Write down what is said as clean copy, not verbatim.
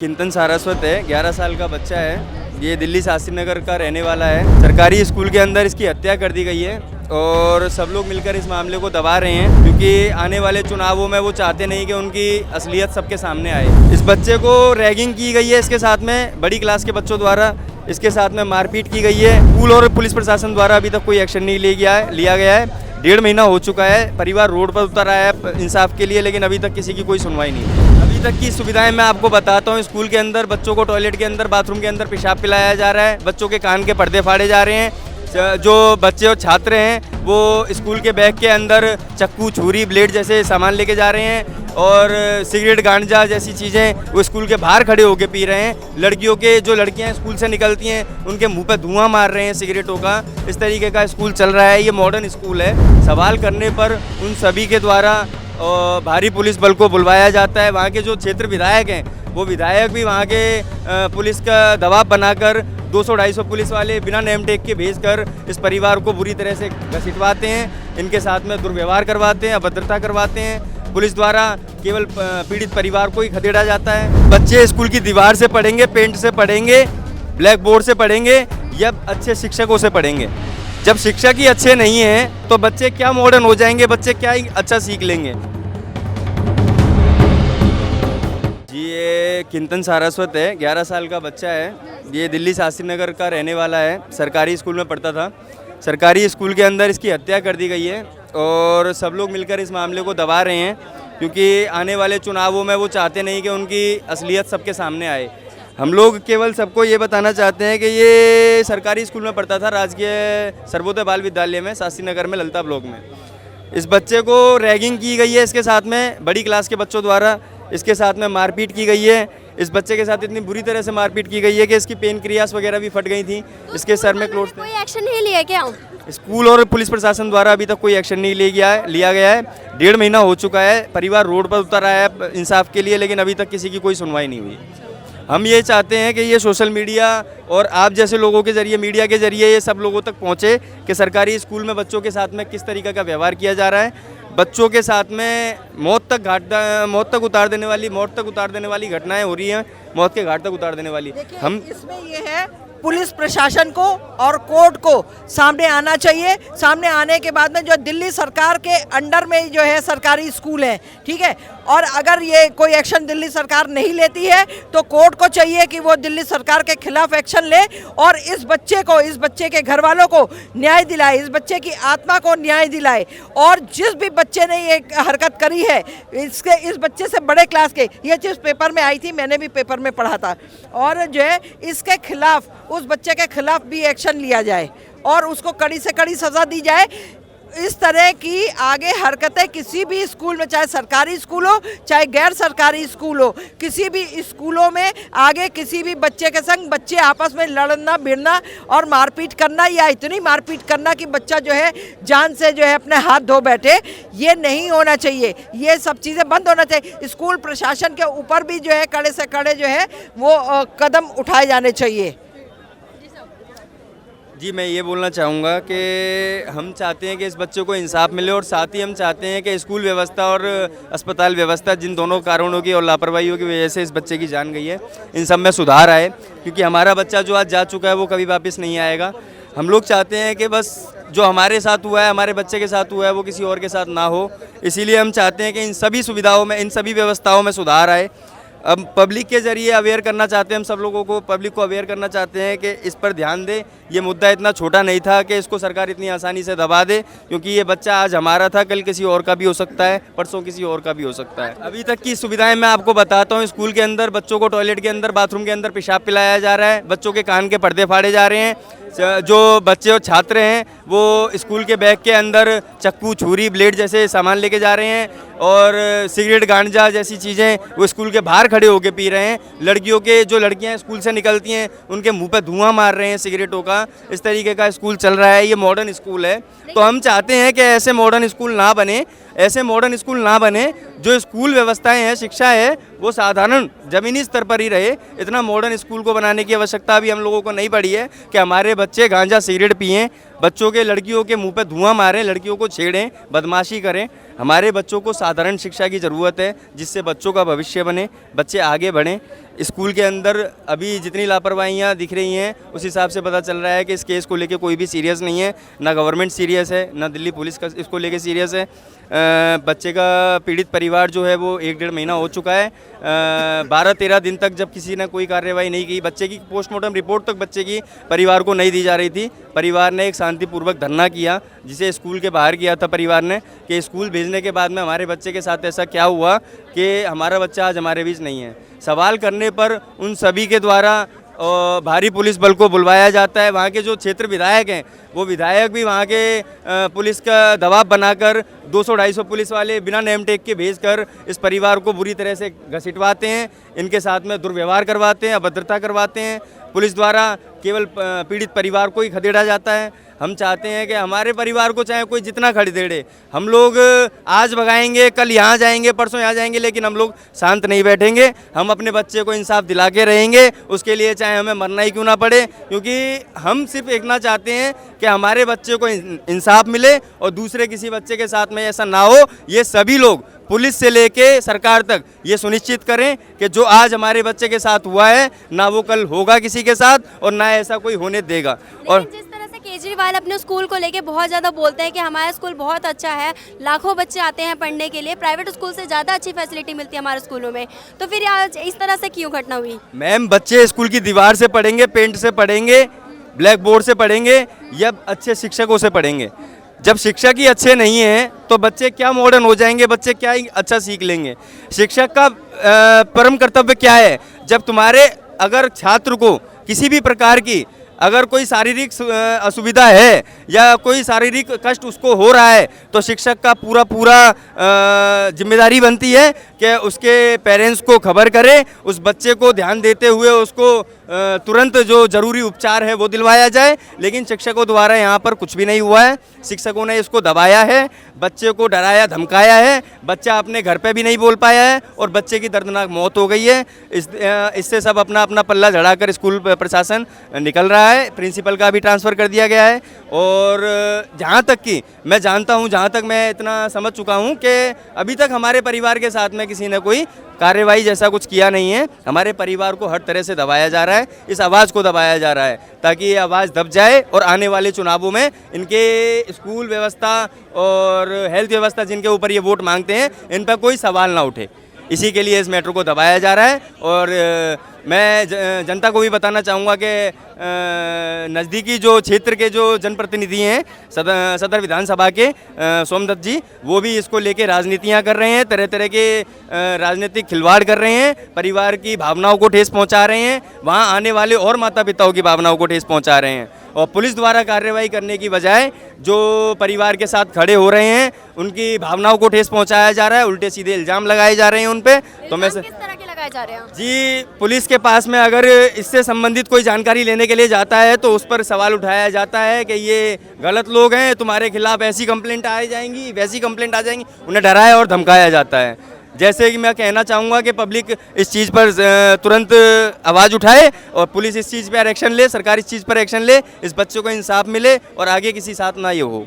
किंतन सारस्वत है, 11 साल का बच्चा है। ये दिल्ली शास्त्री नगर का रहने वाला है। सरकारी स्कूल के अंदर इसकी हत्या कर दी गई है और सब लोग मिलकर इस मामले को दबा रहे हैं, क्योंकि आने वाले चुनावों में वो चाहते नहीं कि उनकी असलियत सबके सामने आए। इस बच्चे को रैगिंग की गई है, इसके साथ में बड़ी क्लास के बच्चों द्वारा इसके साथ में मारपीट की गई है। स्कूल और पुलिस प्रशासन द्वारा अभी तक कोई एक्शन नहीं लिया गया है। 1.5 महीना हो चुका है, परिवार रोड पर उतर आया है इंसाफ के लिए, लेकिन अभी तक किसी की कोई सुनवाई नहीं है। अभी तक की सुविधाएं मैं आपको बताता हूं। स्कूल के अंदर बच्चों को टॉयलेट के अंदर, बाथरूम के अंदर पेशाब पिलाया जा रहा है, बच्चों के कान के पर्दे फाड़े जा रहे हैं। जो बच्चे और छात्र हैं वो स्कूल के बैग के अंदर चक्कू, छुरी, ब्लेड जैसे सामान लेके जा रहे हैं और सिगरेट, गांजा जैसी चीज़ें वो स्कूल के बाहर खड़े होकर पी रहे हैं। लड़कियां स्कूल से निकलती हैं उनके मुंह पे धुआं मार रहे हैं सिगरेटों का। इस तरीके का स्कूल चल रहा है। ये मॉडर्न स्कूल है। सवाल करने पर उन सभी के द्वारा भारी पुलिस बल को बुलवाया जाता है। वहाँ के जो क्षेत्र विधायक हैं वो विधायक भी वहाँ के पुलिस का दबाव बनाकर 200-250 पुलिस वाले बिना नेम टेग के भेजकर इस परिवार को बुरी तरह से घसीटवाते हैं। इनके साथ में दुर्व्यवहार करवाते हैं, अभद्रता करवाते हैं। पुलिस द्वारा केवल पीड़ित परिवार को ही खदेड़ा जाता है। बच्चे स्कूल की दीवार से पढ़ेंगे, पेंट से पढ़ेंगे, ब्लैक बोर्ड से पढ़ेंगे या अच्छे शिक्षकों से पढ़ेंगे। जब शिक्षक ही अच्छे नहीं हैं तो बच्चे क्या मॉडर्न हो जाएंगे, बच्चे क्या ही अच्छा सीख लेंगे। जी, ये किंतन सारस्वत है, 11 साल का बच्चा है। ये दिल्ली शास्त्री नगर का रहने वाला है। सरकारी स्कूल में पढ़ता था। सरकारी स्कूल के अंदर इसकी हत्या कर दी गई है और सब लोग मिलकर इस मामले को दबा रहे हैं, क्योंकि आने वाले चुनावों में वो चाहते नहीं कि उनकी असलियत सबके सामने आए। हम लोग केवल सबको ये बताना चाहते हैं कि ये सरकारी स्कूल में पढ़ता था, राजकीय सर्वोदय बाल विद्यालय में, शास्त्री नगर में, ललिता ब्लॉक में। इस बच्चे को रैगिंग की गई है, इसके साथ में बड़ी क्लास के बच्चों द्वारा इसके साथ में मारपीट की गई है। इस बच्चे के साथ इतनी बुरी तरह से मारपीट की गई है कि इसकी पेन क्रियास वगैरह भी फट गई थी। तो इसके सर में क्लोज। कोई एक्शन नहीं लिया क्या? स्कूल और पुलिस प्रशासन द्वारा अभी तक कोई एक्शन नहीं लिया गया है। 1.5 महीना हो चुका है, परिवार रोड पर उतर आया है इंसाफ के लिए, लेकिन अभी तक किसी की कोई सुनवाई नहीं हुई। हम ये चाहते हैं कि ये सोशल मीडिया और आप जैसे लोगों के जरिए, मीडिया के जरिए ये सब लोगों तक पहुँचे कि सरकारी स्कूल में बच्चों के साथ में किस तरीके का व्यवहार किया जा रहा है। बच्चों के साथ में मौत तक उतार देने वाली घटनाएं हो रही हैं, मौत के घाट तक उतार देने वाली। हम इसमें ये है, पुलिस प्रशासन को और कोर्ट को सामने आना चाहिए। सामने आने के बाद में जो दिल्ली सरकार के अंडर में जो है सरकारी स्कूल है, ठीक है, और अगर ये कोई एक्शन दिल्ली सरकार नहीं लेती है तो कोर्ट को चाहिए कि वो दिल्ली सरकार के खिलाफ एक्शन ले और इस बच्चे के घर वालों को न्याय दिलाए, इस बच्चे की आत्मा को न्याय दिलाए। और जिस भी बच्चे ने ये हरकत करी है, इस बच्चे से बड़े क्लास के, ये चीज़ पेपर में आई थी, मैंने भी पेपर में पढ़ा था, और जो है इसके खिलाफ, उस बच्चे के खिलाफ भी एक्शन लिया जाए और उसको कड़ी से कड़ी सज़ा दी जाए। इस तरह की आगे हरकतें किसी भी स्कूल में, चाहे सरकारी स्कूल हो चाहे गैर सरकारी स्कूल हो, किसी भी स्कूलों में आगे किसी भी बच्चे के संग बच्चे आपस में लड़ना भिड़ना और मारपीट करना या इतनी मारपीट करना कि बच्चा जो है जान से जो है अपने हाथ धो बैठे, ये नहीं होना चाहिए। ये सब चीज़ें बंद होना चाहिए। स्कूल प्रशासन के ऊपर भी जो है कड़े से कड़े जो है वो कदम उठाए जाने चाहिए। जी, मैं ये बोलना चाहूँगा कि हम चाहते हैं कि इस बच्चे को इंसाफ मिले और साथ ही हम चाहते हैं कि स्कूल व्यवस्था और अस्पताल व्यवस्था, जिन दोनों कारणों की और लापरवाहियों की वजह से इस बच्चे की जान गई है, इन सब में सुधार आए, क्योंकि हमारा बच्चा जो आज जा चुका है वो कभी वापस नहीं आएगा। हम लोग चाहते हैं कि बस जो हमारे साथ हुआ है, हमारे बच्चे के साथ हुआ है, वो किसी और के साथ ना हो। इसीलिए हम चाहते हैं कि इन सभी सुविधाओं में, इन सभी व्यवस्थाओं में सुधार आए। अब पब्लिक के जरिए अवेयर करना चाहते हैं, हम सब लोगों को, पब्लिक को अवेयर करना चाहते हैं कि इस पर ध्यान दे। ये मुद्दा इतना छोटा नहीं था कि इसको सरकार इतनी आसानी से दबा दे, क्योंकि ये बच्चा आज हमारा था, कल किसी और का भी हो सकता है, परसों किसी और का भी हो सकता है। अभी तक की सुविधाएं मैं आपको बताता हूँ। स्कूल के अंदर बच्चों को टॉयलेट के अंदर, बाथरूम के अंदर पेशाब पिलाया जा रहा है, बच्चों के कान के पर्दे फाड़े जा रहे हैं। जो बच्चे और छात्र हैं वो स्कूल के बैग के अंदर चक्कू, छुरी, ब्लेड जैसे सामान लेके जा रहे हैं और सिगरेट, गांजा जैसी चीज़ें वो स्कूल के बाहर खड़े होकर पी रहे हैं। लड़कियां स्कूल से निकलती हैं उनके मुंह पे धुआं मार रहे हैं सिगरेटों का। इस तरीके का स्कूल चल रहा है। ये मॉडर्न स्कूल है। तो हम चाहते हैं कि ऐसे मॉडर्न स्कूल ना बने, जो स्कूल व्यवस्थाएं हैं, शिक्षा है, वो साधारण ज़मीनी स्तर पर ही रहे। इतना मॉडर्न स्कूल को बनाने की आवश्यकता भी हम लोगों को नहीं पड़ी है कि हमारे बच्चे गांजा सिगरेट पिएं। बच्चों के लड़कियों के मुंह पे धुआं मारें, लड़कियों को छेड़ें, बदमाशी करें। हमारे बच्चों को साधारण शिक्षा की ज़रूरत है, जिससे बच्चों का भविष्य बने, बच्चे आगे बढ़ें। स्कूल के अंदर अभी जितनी लापरवाहियाँ दिख रही हैं उस हिसाब से पता चल रहा है कि इस केस को लेके कोई भी सीरियस नहीं है, ना गवर्नमेंट सीरियस है, ना दिल्ली पुलिस का इसको लेके सीरियस है। बच्चे का पीड़ित परिवार जो है वो 1-1.5 महीना हो चुका है। 12-13 दिन तक जब किसी ने कोई कार्रवाई नहीं की, बच्चे की पोस्टमार्टम रिपोर्ट तक बच्चे की परिवार को नहीं दी जा रही थी। परिवार ने एक शांतिपूर्वक धरना किया, जिसे स्कूल के बाहर किया था परिवार ने, कि स्कूल भेजने के बाद में हमारे बच्चे के साथ ऐसा क्या हुआ कि हमारा बच्चा आज हमारे बीच नहीं है। सवाल करने पर उन सभी के द्वारा भारी पुलिस बल को बुलवाया जाता है। वहाँ के जो क्षेत्र विधायक हैं, वो विधायक भी वहाँ के पुलिस का दबाव बनाकर 200-250 पुलिस वाले बिना नेम टेक के भेजकर इस परिवार को बुरी तरह से घसीटवाते हैं, इनके साथ में दुर्व्यवहार करवाते हैं, अभद्रता करवाते हैं। पुलिस द्वारा केवल पीड़ित परिवार को ही खदेड़ा जाता है। हम चाहते हैं कि हमारे परिवार को चाहे कोई जितना खदेड़े, हम लोग आज भगाएंगे, कल यहाँ जाएंगे, परसों यहाँ जाएंगे, लेकिन हम लोग शांत नहीं बैठेंगे। हम अपने बच्चे को इंसाफ दिला के रहेंगे, उसके लिए चाहे हमें मरना ही क्यों ना पड़े, क्योंकि हम सिर्फ इतना चाहते हैं कि हमारे बच्चे को इंसाफ मिले और दूसरे किसी बच्चे के साथ में ऐसा ना हो। ये सभी लोग पुलिस से लेके सरकार तक ये सुनिश्चित करें कि जो आज हमारे बच्चे के साथ हुआ है, ना वो कल होगा किसी के साथ और ना ऐसा कोई होने देगा। और जिस तरह से केजरीवाल अपने स्कूल को लेके बहुत ज़्यादा बोलते हैं कि हमारा स्कूल बहुत अच्छा है, लाखों बच्चे आते हैं पढ़ने के लिए, प्राइवेट स्कूल से ज़्यादा अच्छी फैसिलिटी मिलती है हमारे स्कूलों में, तो फिर आज इस तरह से क्यों घटना हुई? मैम, बच्चे स्कूल की दीवार से पढ़ेंगे, पेंट से पढ़ेंगे, ब्लैक बोर्ड से पढ़ेंगे या अच्छे शिक्षकों से पढ़ेंगे? जब शिक्षक ही अच्छे नहीं हैं तो बच्चे क्या मॉडर्न हो जाएंगे, बच्चे क्या ही अच्छा सीख लेंगे? शिक्षक का परम कर्तव्य क्या है? जब तुम्हारे अगर छात्र को किसी भी प्रकार की अगर कोई शारीरिक असुविधा है या कोई शारीरिक कष्ट उसको हो रहा है, तो शिक्षक का पूरा जिम्मेदारी बनती है कि उसके पेरेंट्स को खबर करे, उस बच्चे को ध्यान देते हुए उसको तुरंत जो ज़रूरी उपचार है वो दिलवाया जाए। लेकिन शिक्षकों द्वारा यहाँ पर कुछ भी नहीं हुआ है। शिक्षकों ने इसको दबाया है, बच्चे को डराया धमकाया है, बच्चा अपने घर पे भी नहीं बोल पाया है और बच्चे की दर्दनाक मौत हो गई है। इससे सब अपना अपना पल्ला झड़ाकर स्कूल प्रशासन निकल रहा है। प्रिंसिपल का भी ट्रांसफ़र कर दिया गया है। और जहाँ तक कि मैं जानता हूँ, जहाँ तक मैं इतना समझ चुका हूँ कि अभी तक हमारे परिवार के साथ में किसी ने कोई कार्रवाई जैसा कुछ किया नहीं है। हमारे परिवार को हर तरह से दबाया जा रहा है, इस आवाज़ को दबाया जा रहा है ताकि ये आवाज़ दब जाए और आने वाले चुनावों में इनके स्कूल व्यवस्था और हेल्थ व्यवस्था जिनके ऊपर ये वोट मांगते हैं, इन पर कोई सवाल ना उठे। इसी के लिए इस मैटर को दबाया जा रहा है। और मैं जनता को भी बताना चाहूँगा कि नज़दीकी जो क्षेत्र के जो जनप्रतिनिधि हैं, सदर विधानसभा के सोमदत्त जी, वो भी इसको लेके राजनीतियाँ कर रहे हैं, तरह तरह के राजनीतिक खिलवाड़ कर रहे हैं, परिवार की भावनाओं को ठेस पहुँचा रहे हैं, वहाँ आने वाले और माता पिताओं की भावनाओं को ठेस पहुँचा रहे हैं। और पुलिस द्वारा कार्रवाई करने की बजाय जो परिवार के साथ खड़े हो रहे हैं, उनकी भावनाओं को ठेस पहुँचाया जा रहा है, उल्टे सीधे इल्ज़ाम लगाए जा रहे हैं उन पर। तो मैं किस तरह के लगाए जा रहे हैं? जी, पुलिस के पास में अगर इससे संबंधित कोई जानकारी लेने के लिए जाता है तो उस पर सवाल उठाया जाता है कि ये गलत लोग हैं, तुम्हारे खिलाफ ऐसी कंप्लेंट आ जाएंगी, वैसी कंप्लेंट आ जाएंगी। उन्हें डराया और धमकाया जाता है। जैसे कि मैं कहना चाहूँगा कि पब्लिक इस चीज़ पर तुरंत आवाज़ उठाए और पुलिस इस चीज़ पर एक्शन ले, सरकार इस चीज़ पर एक्शन ले, इस बच्चों को इंसाफ मिले और आगे किसी साथ ना ये हो।